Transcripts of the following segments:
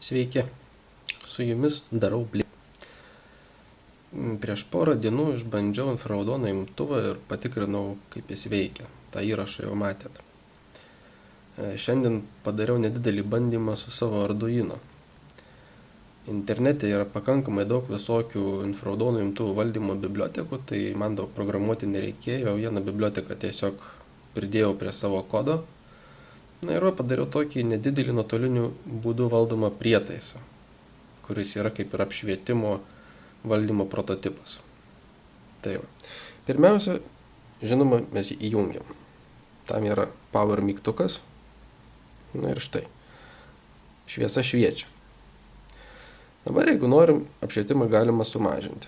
Sveiki, su jumis darau blį. Prieš porą dienų išbandžiau infraraudoną imtuvą ir patikrinau, kaip jis veikia. Ta įrašą jau matėt. Šiandien padariau nedidelį bandymą su savo Arduino. Internete yra pakankamai daug visokių infraraudonų imtuvų valdymo bibliotekų, tai man daug programuoti nereikėjo, vieną biblioteką tiesiog pridėjau prie savo kodo. Na ir padariau tokį nedidelį nuotoliniu būdu valdomą prietaisą, kuris yra kaip ir apšvietimo valdymo prototipas. Tai va. Pirmiausia, žinoma, mes jį įjungiam. Tam yra power mygtukas. Na ir štai. Šviesa šviečia. Dabar, jeigu norim, apšvietimą galima sumažinti.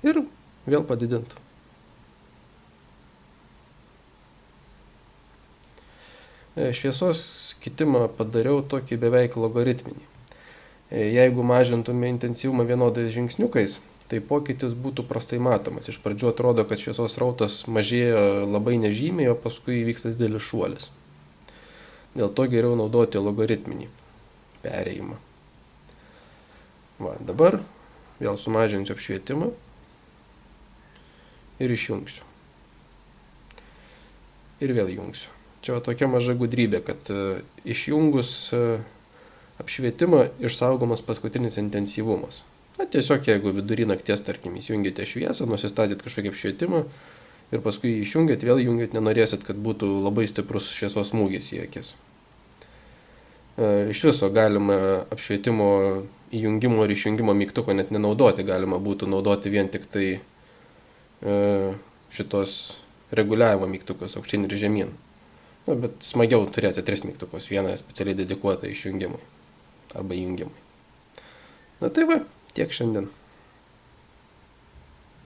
Ir vėl padidinti. Šviesos kitimą padariau tokį beveik logaritminį. Jeigu mažintume intensyvumą vienodais žingsniukais, tai pokytis būtų prastai matomas. Iš pradžių atrodo, kad šviesos srautas mažėja labai nežymiai, o paskui vyksta didelis šuolis. Dėl to geriau naudoti logaritminį perėjimą. Va, dabar vėl sumažinsiu apšvietimą ir išjungsiu. Ir vėl jungsiu. Čia tokia maža gudrybė, kad išjungus apšvietimą išsaugomas paskutinis intensyvumas. Na, tiesiog jeigu vidury nakties, tarkim, įsijungėte šviesą, nusistatėt kažkokį apšvietimą ir paskui išjungėt, vėl jungėt, nenorėsit, kad būtų labai stiprus šviesos smūgis į akis. Iš viso galima apšvietimo įjungimo ir išjungimo mygtuko net nenaudoti, galima būtų naudoti vien tik tai šitos reguliavimo mygtukus aukštyn ir žemyn. Na, bet smagiau turėti 3 mygtukus, vieną specialiai dedikuotą išjungimui arba įjungimui. Na tai va, tiek šiandien.